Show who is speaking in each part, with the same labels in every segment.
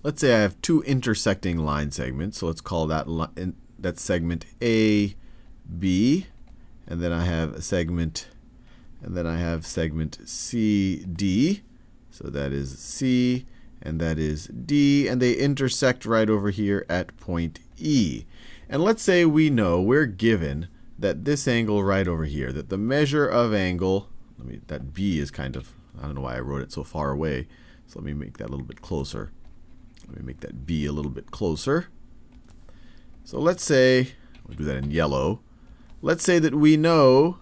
Speaker 1: let's say I have two intersecting line segments. So let's call that segment A, B, and then I have a segment, C, D. So that is C, and that is D, and they intersect right over here at point E. And let's say we're given that this angle right over here, that the measure of angle, that B is kind of, I don't know why I wrote it so far away. So let me make that a little bit closer. Let me make that B a little bit closer. So let's say, we'll do that in yellow. Let's say that we know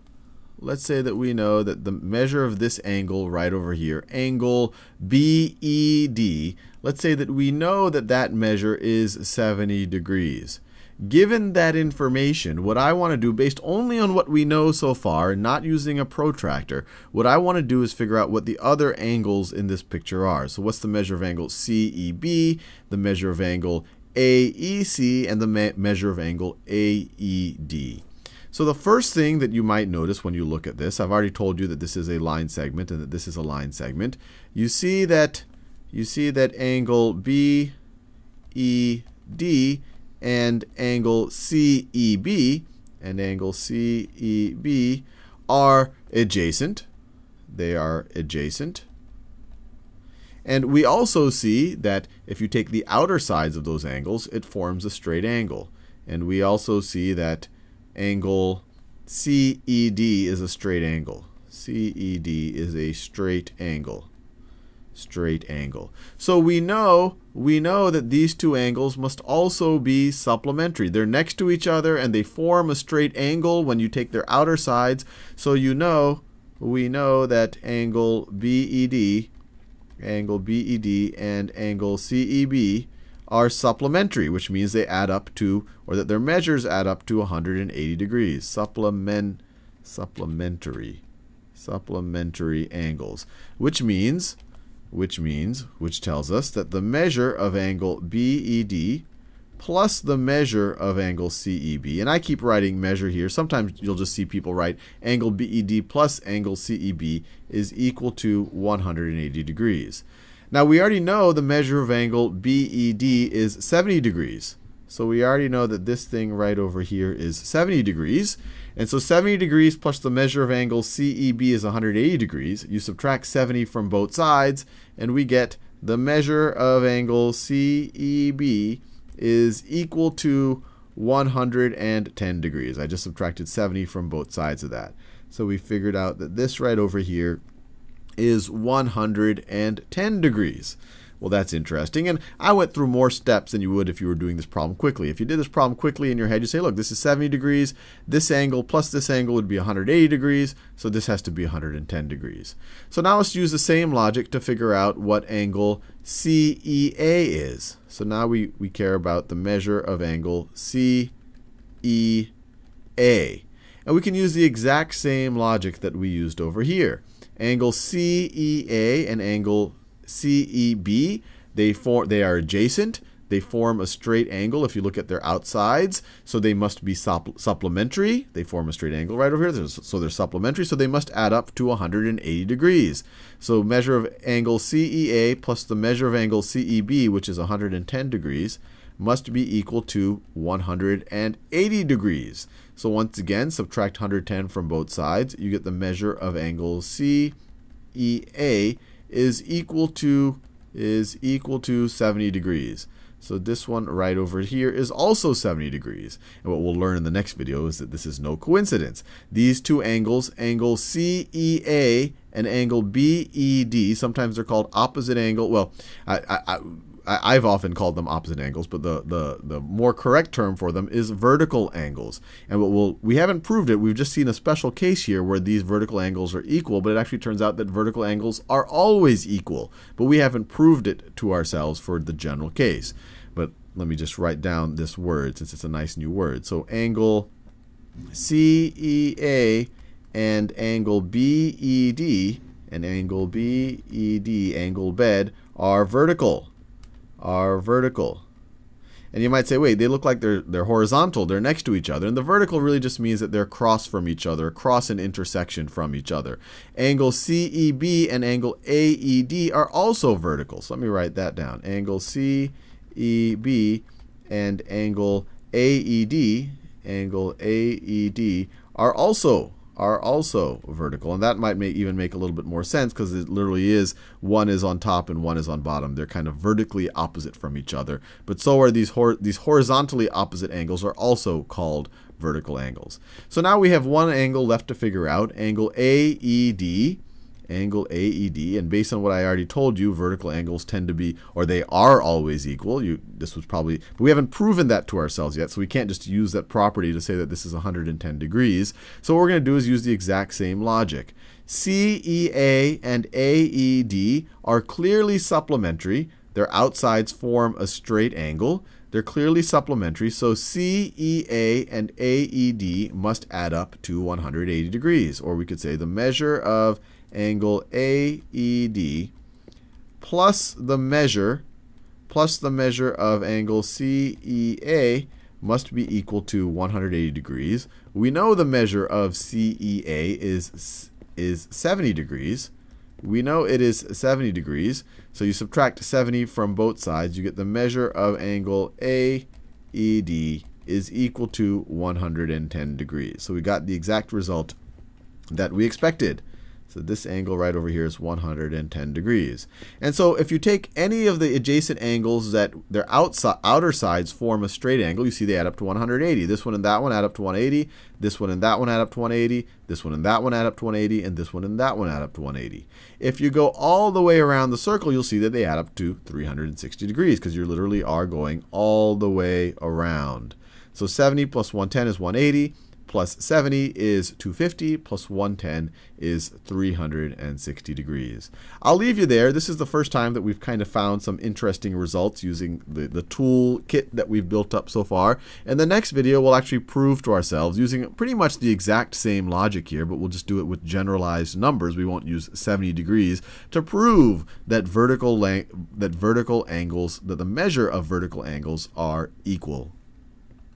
Speaker 1: that the measure of this angle right over here, angle BED, let's say that we know that that measure is 70 degrees. Given that information, what I want to do, based only on what we know so far, not using a protractor, what I want to do is figure out what the other angles in this picture are. So what's the measure of angle CEB, the measure of angle AEC, and the measure of angle AED. So the first thing that you might notice when you look at this, I've already told you that this is a line segment and that this is a line segment. You see that angle BED and angle CEB are adjacent. They are adjacent. And we also see that if you take the outer sides of those angles, it forms a straight angle. And we also see that angle CED is a straight angle. CED is a straight angle. Straight angle. So we know that these two angles must also be supplementary. They're next to each other and they form a straight angle when you take their outer sides. So we know that angle BED and angle CEB are supplementary, which means they add up to, or that their measures add up to 180 degrees. Supplementary angles, which tells us that the measure of angle BED plus the measure of angle CEB, and I keep writing measure here. Sometimes you'll just see people write angle BED plus angle CEB is equal to 180 degrees. Now we already know the measure of angle BED is 70 degrees. So we already know that this thing right over here is 70 degrees. And so 70 degrees plus the measure of angle CEB is 180 degrees. You subtract 70 from both sides, and we get the measure of angle CEB is equal to 110 degrees. I just subtracted 70 from both sides of that. So we figured out that this right over here is 110 degrees. Well, that's interesting. And I went through more steps than you would if you were doing this problem quickly. If you did this problem quickly in your head, you say, look, this is 70 degrees. This angle plus this angle would be 180 degrees. So this has to be 110 degrees. So now let's use the same logic to figure out what angle CEA is. So now we care about the measure of angle CEA. And we can use the exact same logic that we used over here. Angle CEA and angle CEB, they are adjacent. They form a straight angle if you look at their outsides. So they must be supplementary. They form a straight angle right over here. So they're supplementary. So they must add up to 180 degrees. So measure of angle CEA plus the measure of angle CEB, which is 110 degrees, must be equal to 180 degrees. So once again, subtract 110 from both sides. You get the measure of angle CEA is equal to 70 degrees. So this one right over here is also 70 degrees. And what we'll learn in the next video is that this is no coincidence. These two angles, angle CEA and angle BED, sometimes they're called opposite angle. Well, I've often called them opposite angles, but the more correct term for them is vertical angles. And we haven't proved it. We've just seen a special case here where these vertical angles are equal, but it actually turns out that vertical angles are always equal. But we haven't proved it to ourselves for the general case. But let me just write down this word since it's a nice new word. So angle CEA and angle BED angle BED, angle BED, are vertical. And you might say, wait, they look like they're horizontal, they're next to each other. And the vertical really just means that they're across from each other, across an intersection from each other. Angle CEB and angle AED are also vertical. So let me write that down. Angle CEB and angle AED are also vertical. And that might even make a little bit more sense because it literally is one is on top and one is on bottom. They're kind of vertically opposite from each other. But so are these horizontally opposite angles are also called vertical angles. So now we have one angle left to figure out, angle AED. Angle AED, and based on what I already told you, vertical angles tend to be, or they are always equal. This was probably, but we haven't proven that to ourselves yet, so we can't just use that property to say that this is 110 degrees. So what we're going to do is use the exact same logic. CEA and AED are clearly supplementary. Their outsides form a straight angle. They're clearly supplementary, so CEA and AED must add up to 180 degrees. Or we could say the measure of angle AED plus the measure of angle CEA must be equal to 180 degrees. We know the measure of CEA is 70 degrees. We know it is 70 degrees. So you subtract 70 from both sides, you get the measure of angle AED is equal to 110 degrees. So we got the exact result that we expected. So this angle right over here is 110 degrees. And so if you take any of the adjacent angles that their outer sides form a straight angle, you see they add up to 180. This one and that one add up to 180. This one and that one add up to 180. This one and that one add up to 180. And this one and that one add up to 180. If you go all the way around the circle, you'll see that they add up to 360 degrees because you literally are going all the way around. So 70 plus 110 is 180. Plus 70 is 250, plus 110 is 360 degrees. I'll leave you there. This is the first time that we've kind of found some interesting results using the tool kit that we've built up so far. In the next video, we'll actually prove to ourselves using pretty much the exact same logic here, but we'll just do it with generalized numbers. We won't use 70 degrees to prove that the measure of vertical angles are equal.